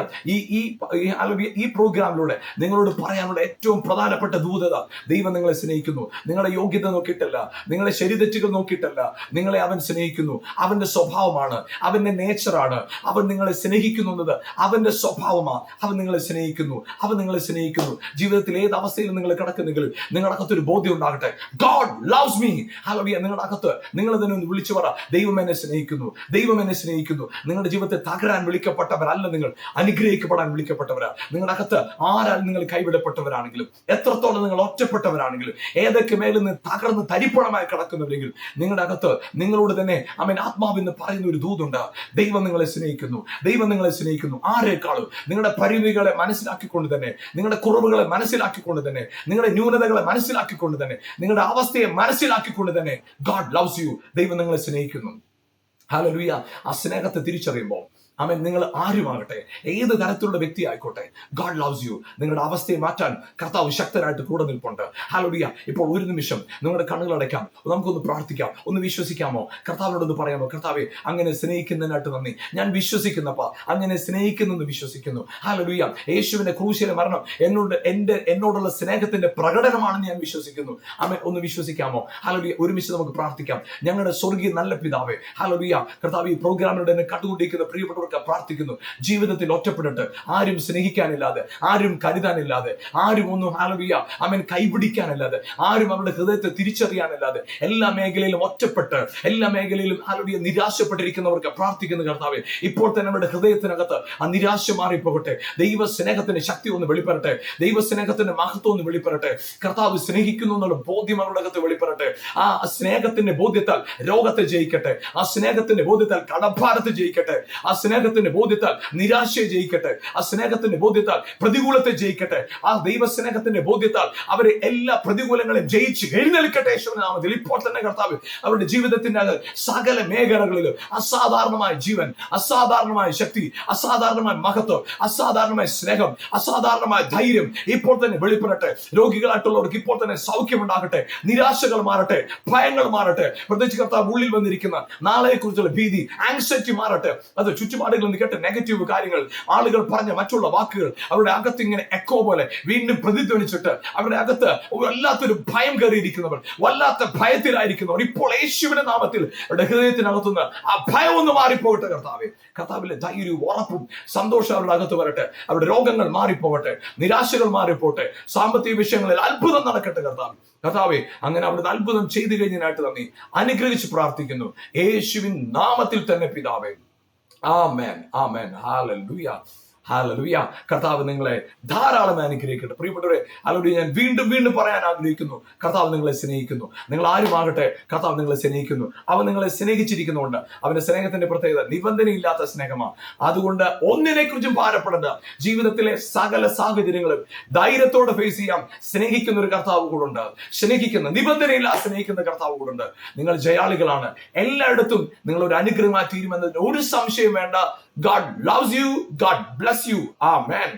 ഈ പ്രോഗ്രാമിലൂടെ നിങ്ങളോട് പറയാനുള്ള ഏറ്റവും പ്രധാനപ്പെട്ട ദൂതത, ദൈവം നിങ്ങളെ സ്നേഹിക്കുന്നു. നിങ്ങളുടെ യോഗ്യത നോക്കിയിട്ടല്ല, നിങ്ങളെ ശരിതെറ്റുകൾ നോക്കിയിട്ടല്ല, നിങ്ങളെ അവൻ സ്നേഹിക്കുന്നു. അവന്റെ സ്വഭാവമാണ്, അവന്റെ നേച്ചറാണ്. അവൻ നിങ്ങളെ സ്നേഹിക്കുന്നു എന്നത് അവന്റെ സ്വഭാവമാണ്. അവൻ നിങ്ങളെ സ്നേഹിക്കുന്നു, അവൻ നിങ്ങളെ സ്നേഹിക്കുന്നു. ജീവിതത്തിൽ ഏത് അവസ്ഥയിലും നിങ്ങൾ കിടക്കുന്നെങ്കിലും നിങ്ങളുടെ അകത്തൊരു ബോധ്യം ഉണ്ടാകട്ടെ, ഗോഡ് ലവ്സ് മീ. ഹല്ലേലൂയ. നിങ്ങളുടെ അകത്ത് നിങ്ങൾ തന്നെ ഒന്ന് വിളിച്ചു പറ, ദൈവം എന്നെ സ്നേഹിക്കുന്നു, ദൈവം എന്നെ സ്നേഹിക്കുന്നു. നിങ്ങളുടെ ജീവിതത്തെ തകരാൻ വിളിക്കപ്പെട്ടവരല്ല നിങ്ങൾ, അനുഗ്രഹിക്കപ്പെടാൻ വിളിക്കപ്പെട്ടവരാ. നിങ്ങളുടെ അകത്ത് ആരാൽ നിങ്ങൾ കൈവിടപ്പെട്ടവരാണെങ്കിലും, എത്രത്തോളം നിങ്ങൾ ഒറ്റപ്പെട്ടവരാണെങ്കിലും, ഏതൊക്കെ മേലിൽ നിന്ന് തകർന്ന് തരിപ്പണമായി കിടക്കുന്നവരെങ്കിലും, നിങ്ങളുടെ അകത്ത് നിങ്ങളോട് തന്നെ ആത്മാവെന്ന് പറയുന്ന ഒരു ദൂതുണ്ട്. ദൈവം നിങ്ങളെ സ്നേഹിക്കുന്നു, ദൈവം നിങ്ങളെ സ്നേഹിക്കുന്നു. ആരെക്കാളും നിങ്ങളുടെ പരിമിതികളെ മനസ്സിലാക്കിക്കൊണ്ട് തന്നെ, നിങ്ങളുടെ കുറവുകളെ മനസ്സിലാക്കിക്കൊണ്ട് തന്നെ, നിങ്ങളുടെ ന്യൂനതകളെ മനസ്സിലാക്കിക്കൊണ്ട് തന്നെ, നിങ്ങളുടെ അവസ്ഥയെ മനസ്സിലാക്കിക്കൊണ്ട് തന്നെ, ഗോഡ് ലവ്സ് യു. ദൈവം നിങ്ങളെ സ്നേഹിക്കുന്നു. ഹല്ലേലൂയ. ആ സ്നേഹത്തെ തിരിച്ചറിയുമ്പോൾ ആമേൻ, നിങ്ങൾ ആരുമാകട്ടെ, ഏത് തരത്തിലുള്ള വ്യക്തി ആയിക്കോട്ടെ, ഗോഡ് ലവ്സ് യു. നിങ്ങളുടെ അവസ്ഥയെ മാറ്റാൻ കർത്താവ് ശക്തനായിട്ട് കൂടെ നിൽപ്പുണ്ട്. ഹല്ലേലൂയ. ഇപ്പോൾ ഒരു നിമിഷം നിങ്ങളുടെ കണ്ണുകൾ അടയ്ക്കാം, നമുക്കൊന്ന് പ്രാർത്ഥിക്കാം, ഒന്ന് വിശ്വസിക്കാമോ? കർത്താവിനോടൊന്ന് പറയാമോ, കർത്താവെ അങ്ങനെ സ്നേഹിക്കുന്നതിനായിട്ട് നന്ദി, ഞാൻ വിശ്വസിക്കുന്നപ്പ അങ്ങനെ സ്നേഹിക്കുന്നെന്ന് വിശ്വസിക്കുന്നു. ഹല്ലേലൂയ. യേശുവിന്റെ ക്രൂശിലെ മരണം എന്നോടുള്ള സ്നേഹത്തിന്റെ പ്രകടനമാണെന്ന് ഞാൻ വിശ്വസിക്കുന്നു. ആമേൻ. ഒന്ന് വിശ്വസിക്കാമോ? ഹല്ലേലൂയ. ഒരുമിച്ച് നമുക്ക് പ്രാർത്ഥിക്കാം. ഞങ്ങളുടെ സ്വർഗീയ നല്ല പിതാവേ, ഹല്ലേലൂയ. കർത്താവ് ഈ പ്രോഗ്രാമിലൂടെ എന്നെ കണ്ടുകൊണ്ടിരിക്കുന്ന പ്രിയപ്പെട്ടവർ പ്രാർത്ഥിക്കുന്നു, ജീവിതത്തിൽ ഒറ്റപ്പെട്ടിട്ട് ആരും സ്നേഹിക്കാനില്ലാതെ, ആരും കരുതാനില്ലാതെ, ആരും ഒന്നും ഹല്ലേലൂയ ആമേൻ കൈപിടിക്കാനില്ലാതെ, ആരും അവരുടെ ഹൃദയത്തെ തിരിച്ചറിയാനില്ലാതെ, എല്ലാ മേഖലയിലും ഒറ്റപ്പെട്ട്, എല്ലാ മേഖലയിലും ഹല്ലേലൂയ നിരാശപ്പെട്ടിരിക്കുന്നവർക്ക് പ്രാർത്ഥിക്കുന്ന കർത്താവേ, ഇപ്പോൾ തന്നെ അവരുടെ ഹൃദയത്തിനകത്ത് ആ നിരാശ മാറിപ്പോകട്ടെ. ദൈവ സ്നേഹത്തിന്റെ ശക്തി ഒന്ന് വെളിപ്പെടട്ടെ, ദൈവ സ്നേഹത്തിന്റെ മഹത്വം ഒന്ന് വെളിപ്പെടട്ടെ. കർത്താവ് സ്നേഹിക്കുന്നു എന്നുള്ള ബോധ്യം അവരുടെ അകത്ത് വെളിപ്പെടട്ടെ. ആ സ്നേഹത്തിന്റെ ബോധ്യത്താൽ രോഗത്തെ ജയിക്കട്ടെ, ആ സ്നേഹത്തിന്റെ ബോധ്യത്താൽ കടഭാരത്തെ ജയിക്കട്ടെ, ആ സ്നേഹത്തിന്റെ ബോധ്യത്താൽ നിരാശയെ ജയിക്കട്ടെ, ആ സ്നേഹത്തിന്റെ ബോധ്യത്താൽ പ്രതികൂലത്തെ ജയിക്കട്ടെ, ആ ദൈവ സ്നേഹത്തിന്റെ ബോധ്യത്താൽ അവരെ എല്ലാ പ്രതികൂലങ്ങളെയും ജയിച്ച് എഴുന്നേൽക്കട്ടെ. യേശുവിന്റെ നാമത്തിൽ ഇപ്പോൾ തന്നെ കർത്താവ് അവരുടെ ജീവിതത്തിന്റെ സകല മേഖലകളിലും അസാധാരണമായ ജീവൻ, അസാധാരണമായ ശക്തി, അസാധാരണമായ മഹത്വം, അസാധാരണമായ സ്നേഹം, അസാധാരണമായ ധൈര്യം ഇപ്പോൾ തന്നെ വെളിപ്പെടട്ടെ. രോഗികളായിട്ടുള്ളവർക്ക് ഇപ്പോൾ തന്നെ സൗഖ്യമുണ്ടാകട്ടെ, നിരാശകൾ മാറട്ടെ, ഭയങ്ങൾ മാറട്ടെ. പ്രത്യേകിച്ച് കർത്താവ് ഉള്ളിൽ വന്നിരിക്കുന്ന നാളെ കുറിച്ചുള്ള ഭീതി, ആങ്സൈറ്റി മാറട്ടെ. അത് ചുറ്റുപാടുകളിൽ നിന്ന് കേട്ട നെഗറ്റീവ് കാര്യങ്ങൾ, ആളുകൾ പറഞ്ഞ മറ്റുള്ള വാക്കുകൾ അവരുടെ അകത്ത് ഇങ്ങനെ എക്കോ പോലെ വീണ്ടും പ്രതിധ്വനിച്ചിട്ട് അവരുടെ അകത്ത് വല്ലാത്തൊരു ഭയം കയറിയിരിക്കുന്നവർ, വല്ലാത്ത ഭയത്തിലായിരിക്കുന്നവർ, ഇപ്പോൾ യേശുവിന്റെ നാമത്തിൽ അവരുടെ ഹൃദയത്തിനകത്തുനിന്ന് ആ ഭയം ഒന്ന് മാറിപ്പോകട്ടെ. കർത്താവിലെ ധൈര്യവും ഉറപ്പും സന്തോഷം അവരുടെ അകത്ത് വരട്ടെ. അവരുടെ രോഗങ്ങൾ മാറിപ്പോകട്ടെ, നിരാശകൾ മാറിപ്പോട്ടെ, സാമ്പത്തിക വിഷയങ്ങളിൽ അത്ഭുതം നടക്കട്ടെ. കർത്താവെ അങ്ങനെ അവിടുന്ന് അത്ഭുതം ചെയ്തു കഴിഞ്ഞതിനായിട്ട് നന്ദി. അനുഗ്രഹിച്ച് പ്രാർത്ഥിക്കുന്നു യേശുവിൻ നാമത്തിൽ തന്നെ പിതാവേ. Amen, amen. Hallelujah, hallelujah. കർത്താവ് നിങ്ങളെ ധാരാളം അനുഗ്രഹിക്കട്ടെ. പ്രിയപ്പെട്ടവരെ, ഹല്ലേലൂയ. ഞാൻ വീണ്ടും വീണ്ടും പറയാൻ ആഗ്രഹിക്കുന്നു, കർത്താവ് നിങ്ങളെ സ്നേഹിക്കുന്നു. നിങ്ങൾ ആരുമാകട്ടെ, കർത്താവ് നിങ്ങളെ സ്നേഹിക്കുന്നു. അവൻ നിങ്ങളെ സ്നേഹിച്ചിരിക്കുന്നുണ്ട്. അവന്റെ സ്നേഹത്തിന്റെ പ്രത്യേകത നിബന്ധനയില്ലാത്ത സ്നേഹമാണ്. അതുകൊണ്ട് ഒന്നിനെ കുറിച്ചും ഭാരപ്പെടേണ്ട. ജീവിതത്തിലെ സകല സാഹചര്യങ്ങളും ധൈര്യത്തോടെ ഫേസ് ചെയ്യാം. സ്നേഹിക്കുന്ന ഒരു കർത്താവ് കൂടുണ്ട്, സ്നേഹിക്കുന്ന നിബന്ധനയില്ലാതെ സ്നേഹിക്കുന്ന കർത്താവ് കൂടുണ്ട്. നിങ്ങൾ ജയാളികളാണ്. എല്ലായിടത്തും നിങ്ങൾ ഒരു അനുഗ്രഹമായി തീരുമെന്നതിന് ഒരു സംശയം വേണ്ട. God loves you. God bless you. Amen.